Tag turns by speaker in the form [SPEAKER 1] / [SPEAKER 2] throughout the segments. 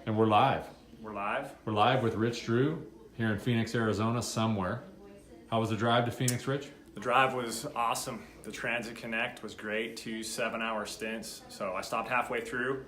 [SPEAKER 1] And we're live.
[SPEAKER 2] We're live.
[SPEAKER 1] We're live with Rich Drew here in Phoenix, Arizona, somewhere. How was the drive to Phoenix, Rich?
[SPEAKER 2] The drive was awesome. The Transit Connect was great, 2 7-hour stints. So I stopped halfway through,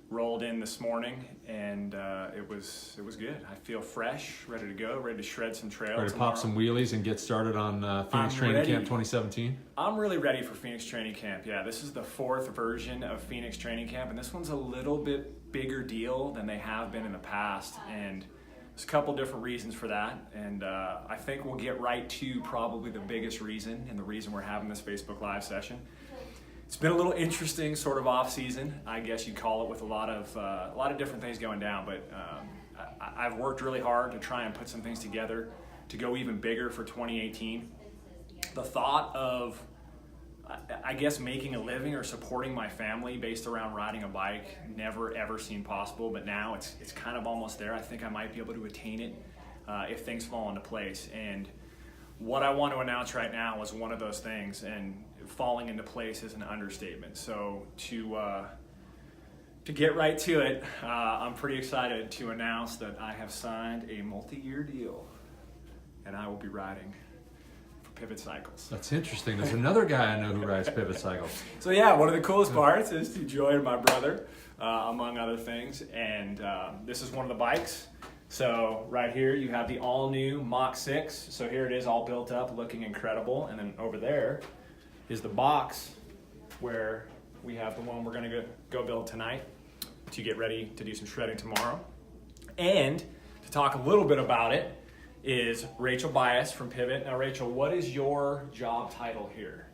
[SPEAKER 2] rolled in this morning, and it was good. I feel fresh, ready to go, ready to shred some trails.
[SPEAKER 1] Ready to pop some wheelies and get started on Phoenix Training Camp 2017?
[SPEAKER 2] I'm really ready for Phoenix Training Camp. Yeah, this is the 4th version of Phoenix Training Camp, and this one's a little bit bigger deal than they have been in the past. And there's a couple different reasons for that, and I think we'll get right to probably the biggest reason and the reason we're having this Facebook Live session. It's been a little interesting sort of off season, I guess you'd call it, with a lot of different things going down. But I've worked really hard to try and put some things together to go even bigger for 2018. The thought of, I guess, making a living or supporting my family based around riding a bike never ever seemed possible, but now it's kind of almost there. I think I might be able to attain it if things fall into place. And what I want to announce right now is one of those things, and falling into place is an understatement. So to get right to it, I'm pretty excited to announce that I have signed a multi-year deal, and I will be riding for Pivot Cycles.
[SPEAKER 1] That's interesting. There's another guy I know who rides Pivot Cycles.
[SPEAKER 2] So yeah, one of the coolest parts is to join my brother, among other things, and this is one of the bikes. So right here you have the all-new Mach 6. So here it is, all built up, looking incredible. And then over there is the box where we have the one we're going to go build tonight to get ready to do some shredding tomorrow. And to talk a little bit about it is Rachel Bias from Pivot. Now Rachel, what is your job title here?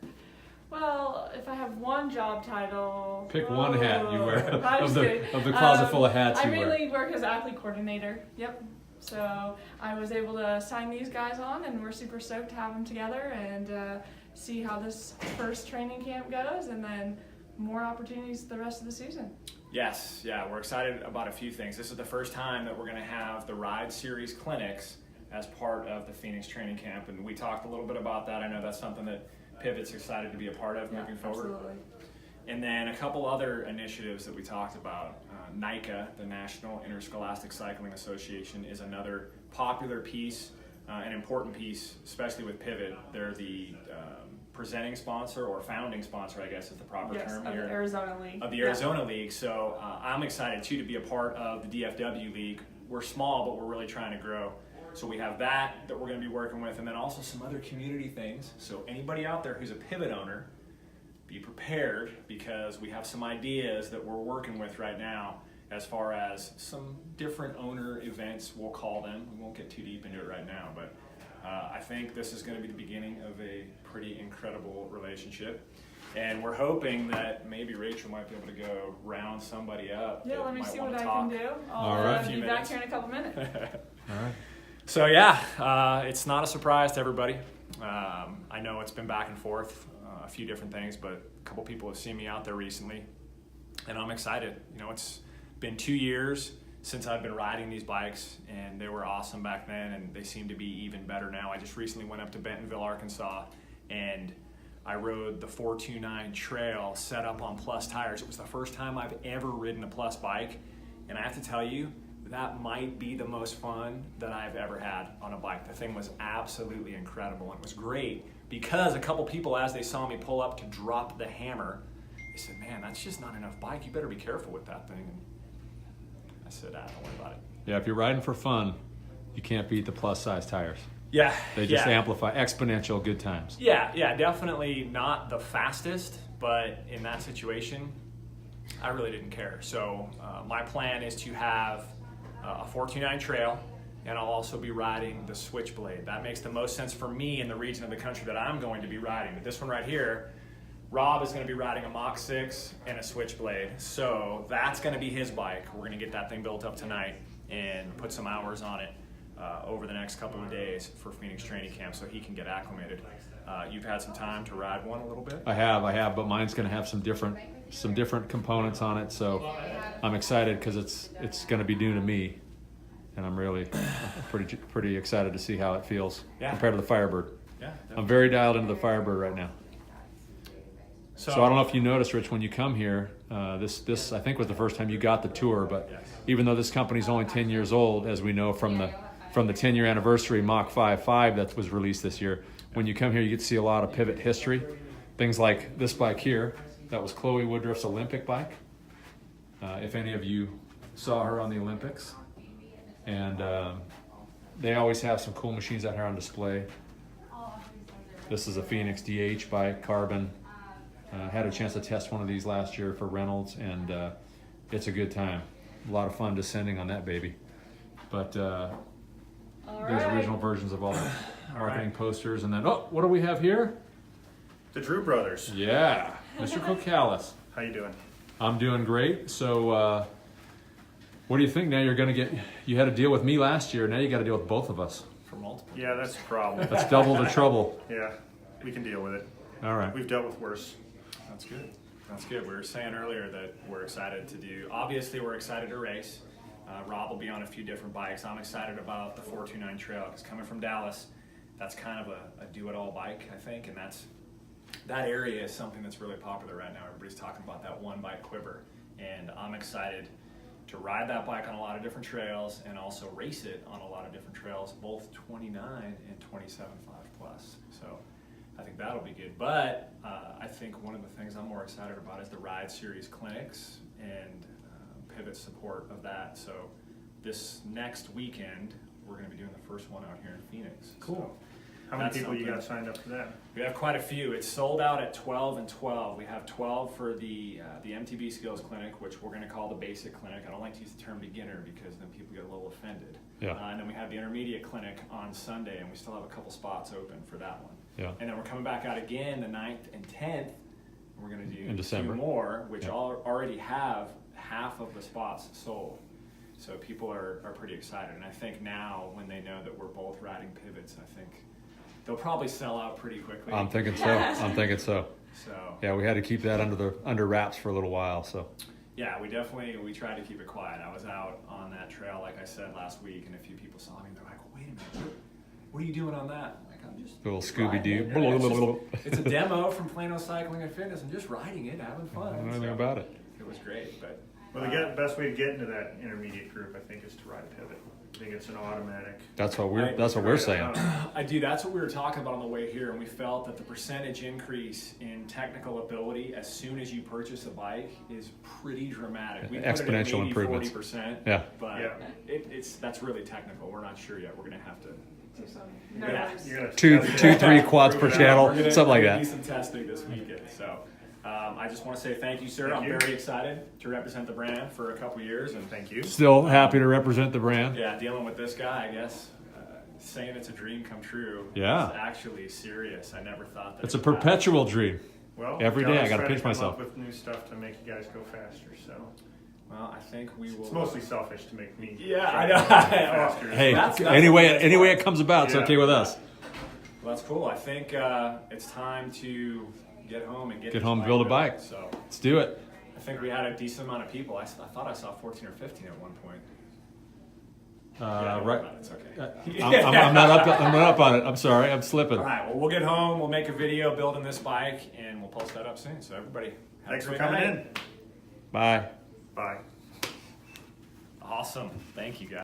[SPEAKER 3] Well, if I have one job title...
[SPEAKER 1] Pick one hat you wear
[SPEAKER 3] I'm
[SPEAKER 1] of
[SPEAKER 3] just
[SPEAKER 1] the
[SPEAKER 3] kidding.
[SPEAKER 1] closet full of hats
[SPEAKER 3] I
[SPEAKER 1] you wear.
[SPEAKER 3] mainly work as athlete coordinator. Yep. So I was able to sign these guys on, and we're super stoked to have them together and see how this first training camp goes, and then more opportunities the rest of the season.
[SPEAKER 2] Yes, yeah, we're excited about a few things. This is the first time that we're going to have the Ride Series clinics as part of the Phoenix Training Camp, and we talked a little bit about that. I know that's something that Pivot's excited to be a part of moving forward.
[SPEAKER 3] Absolutely.
[SPEAKER 2] And then a couple other initiatives that we talked about. NICA, the National Interscholastic Cycling Association, is another popular piece, an important piece, especially with Pivot. They're the presenting sponsor, or founding sponsor, I guess is the proper term here.
[SPEAKER 3] Of the Arizona League.
[SPEAKER 2] Of the Arizona League. So I'm excited too to be a part of the DFW League. We're small, but we're really trying to grow. So we have that we're going to be working with, and then also some other community things. So anybody out there who's a Pivot owner, be prepared, because we have some ideas that we're working with right now as far as some different owner events, we'll call them. We won't get too deep into it right now, but I think this is going to be the beginning of a pretty incredible relationship. And we're hoping that maybe Rachel might be able to go round somebody up.
[SPEAKER 3] Yeah,
[SPEAKER 2] that
[SPEAKER 3] let me
[SPEAKER 2] might
[SPEAKER 3] see
[SPEAKER 2] wanna
[SPEAKER 3] what I
[SPEAKER 2] talk.
[SPEAKER 3] can do.
[SPEAKER 1] All
[SPEAKER 3] I'll
[SPEAKER 1] right.
[SPEAKER 3] be back here in a couple minutes.
[SPEAKER 1] All right.
[SPEAKER 2] So yeah, it's not a surprise to everybody. I know it's been back and forth, a few different things, but a couple people have seen me out there recently, and I'm excited. You know, it's been 2 years since I've been riding these bikes, and they were awesome back then, and they seem to be even better now. I just recently went up to Bentonville, Arkansas, and I rode the 429 trail set up on Plus tires. It was the first time I've ever ridden a Plus bike, and I have to tell you, that might be the most fun that I've ever had on a bike. The thing was absolutely incredible, and it was great because a couple people, as they saw me pull up to drop the hammer, they said, "Man, that's just not enough bike. You better be careful with that thing." And I said, "Don't worry about it."
[SPEAKER 1] Yeah, if you're riding for fun, you can't beat the plus size tires.
[SPEAKER 2] Yeah.
[SPEAKER 1] They just amplify exponential good times.
[SPEAKER 2] Yeah, definitely not the fastest, but in that situation, I really didn't care. So my plan is to have a 429 trail, and I'll also be riding the Switchblade. That makes the most sense for me in the region of the country that I'm going to be riding. But this one right here, Rob is going to be riding a Mach 6 and a Switchblade. So that's going to be his bike. We're going to get that thing built up tonight and put some hours on it over the next couple of days for Phoenix Training Camp so he can get acclimated. You've had some time to ride one a little bit?
[SPEAKER 1] I have, but mine's going to have some different components on it, so I'm excited because it's going to be new to me, and I'm really pretty excited to see how it feels compared to the Firebird.
[SPEAKER 2] Yeah.
[SPEAKER 1] I'm very dialed into the Firebird right now. So I don't know if you noticed, Rich, when you come here, this I think was the first time you got the tour, but even though this company's only 10 years old, as we know from the 10-year anniversary Mach 5.5 that was released this year, when you come here you get to see a lot of pivot history. Things like this bike here, that was Chloe Woodruff's Olympic bike. If any of you saw her on the Olympics. And they always have some cool machines out here on display. This is a Phoenix DH bike, carbon. Had a chance to test one of these last year for Reynolds, and it's a good time. A lot of fun descending on that baby. But there's original versions of all the marketing posters. And then, oh, what do we have here?
[SPEAKER 4] The Drew brothers.
[SPEAKER 1] Yeah, Mr. Kokalis.
[SPEAKER 4] How you doing?
[SPEAKER 1] I'm doing great. So what do you think now you're going to get? You had to deal with me last year. Now you got to deal with both of us.
[SPEAKER 2] For multiple.
[SPEAKER 4] Yeah, that's a problem.
[SPEAKER 1] That's double the trouble.
[SPEAKER 4] Yeah, we can deal with it.
[SPEAKER 1] All right.
[SPEAKER 4] We've dealt with worse.
[SPEAKER 2] That's good. That's good. We were saying earlier that we're excited to do. Obviously, we're excited to race. Rob will be on a few different bikes. I'm excited about the 429 Trail because coming from Dallas, that's kind of a do-it-all bike, I think, and that area is something that's really popular right now. Everybody's talking about that one bike quiver, and I'm excited to ride that bike on a lot of different trails and also race it on a lot of different trails, both 29 and 27.5 plus. So I think that'll be good. But I think one of the things I'm more excited about is the Ride Series clinics and Pivot support of that. So this next weekend, we're going to be doing the first one out here in Phoenix.
[SPEAKER 4] Cool.
[SPEAKER 2] So
[SPEAKER 4] How many
[SPEAKER 2] that's
[SPEAKER 4] people you
[SPEAKER 2] something-
[SPEAKER 4] got signed up for that?
[SPEAKER 2] We have quite a few. It's sold out at 12 and 12. We have 12 for the MTB Skills Clinic, which we're going to call the Basic Clinic. I don't like to use the term beginner because then people get a little offended.
[SPEAKER 1] Yeah.
[SPEAKER 2] And then we have the Intermediate Clinic on Sunday, and we still have a couple spots open for that one.
[SPEAKER 1] Yeah.
[SPEAKER 2] And then we're coming back out again the 9th and 10th. We're going to do
[SPEAKER 1] In December.
[SPEAKER 2] 2 more, which
[SPEAKER 1] Yeah.
[SPEAKER 2] already have half of the spots sold. So people are pretty excited. And I think now, when they know that we're both riding pivots, I think they'll probably sell out pretty quickly.
[SPEAKER 1] I'm thinking so.
[SPEAKER 2] So
[SPEAKER 1] Yeah, we had to keep that under wraps for a little while. So
[SPEAKER 2] yeah, we tried to keep it quiet. I was out on that trail, like I said last week, and a few people saw me and they're like, "Wait a minute, what are you doing on that?" I'm like, "I'm just
[SPEAKER 1] little
[SPEAKER 2] riding
[SPEAKER 1] Scooby-Doo.
[SPEAKER 2] it." Yeah, it's a demo from Plano Cycling and Fitness. I'm just riding it, having
[SPEAKER 1] I
[SPEAKER 2] fun.
[SPEAKER 1] don't know anything
[SPEAKER 2] So
[SPEAKER 1] about it.
[SPEAKER 2] It was great, but
[SPEAKER 4] Well, the best way to get into that intermediate group, I think, is to ride a pivot. I think it's an automatic.
[SPEAKER 1] That's what we're saying.
[SPEAKER 2] That's what we were talking about on the way here, and we felt that the percentage increase in technical ability as soon as you purchase a bike is pretty dramatic. We put it at
[SPEAKER 1] Exponential
[SPEAKER 2] maybe
[SPEAKER 1] improvements.
[SPEAKER 2] 40%,
[SPEAKER 1] Yeah.
[SPEAKER 2] but
[SPEAKER 4] Yeah.
[SPEAKER 2] that's really technical. We're not sure yet. We're going to have to
[SPEAKER 3] Do some
[SPEAKER 4] Yeah,
[SPEAKER 3] numbers.
[SPEAKER 4] you're gonna
[SPEAKER 1] Two,
[SPEAKER 4] test it.
[SPEAKER 1] 3 quads per
[SPEAKER 2] We're
[SPEAKER 1] channel,
[SPEAKER 2] gonna
[SPEAKER 1] something like
[SPEAKER 2] do
[SPEAKER 1] that.
[SPEAKER 2] some testing this weekend. So I just want to say thank you, sir.
[SPEAKER 4] Thank
[SPEAKER 2] I'm
[SPEAKER 4] you.
[SPEAKER 2] very excited to represent the brand for a couple years, and
[SPEAKER 4] Thank you.
[SPEAKER 1] Still happy to represent the brand.
[SPEAKER 2] yeah, dealing with this guy, I guess. Saying it's a dream come true.
[SPEAKER 1] Yeah.
[SPEAKER 2] It's actually serious. I never thought that.
[SPEAKER 1] It's a
[SPEAKER 2] it would happen.
[SPEAKER 1] perpetual dream.
[SPEAKER 4] Well,
[SPEAKER 1] Every day I
[SPEAKER 4] John's
[SPEAKER 1] gotta
[SPEAKER 4] trying to
[SPEAKER 1] pinch
[SPEAKER 4] come
[SPEAKER 1] myself.
[SPEAKER 4] up with new stuff to make you guys go faster. So
[SPEAKER 2] Well, I think we will.
[SPEAKER 4] it's mostly selfish to make me.
[SPEAKER 2] Yeah,
[SPEAKER 4] try
[SPEAKER 2] I
[SPEAKER 4] to
[SPEAKER 2] know.
[SPEAKER 4] go faster.
[SPEAKER 1] Hey,
[SPEAKER 2] That's
[SPEAKER 1] anyway
[SPEAKER 2] what
[SPEAKER 1] it comes about, it's
[SPEAKER 4] Yeah.
[SPEAKER 1] okay with us.
[SPEAKER 2] Well, that's cool. I think it's time to get home and
[SPEAKER 1] Get home and build a
[SPEAKER 2] built.
[SPEAKER 1] bike.
[SPEAKER 2] So
[SPEAKER 1] Let's do it.
[SPEAKER 2] I think we had a decent amount of people. I thought I saw 14 or 15 at one point. Yeah, don't worry
[SPEAKER 1] Right.
[SPEAKER 2] about it. It's okay.
[SPEAKER 1] I'm not up on it. I'm sorry. I'm slipping.
[SPEAKER 2] All right. Well, we'll get home. We'll make a video building this bike, and we'll post that up soon. So everybody, have
[SPEAKER 4] Thanks
[SPEAKER 2] a
[SPEAKER 4] for
[SPEAKER 2] great
[SPEAKER 4] coming
[SPEAKER 2] night.
[SPEAKER 4] in.
[SPEAKER 1] Bye.
[SPEAKER 4] Bye.
[SPEAKER 2] Awesome. Thank you, guys.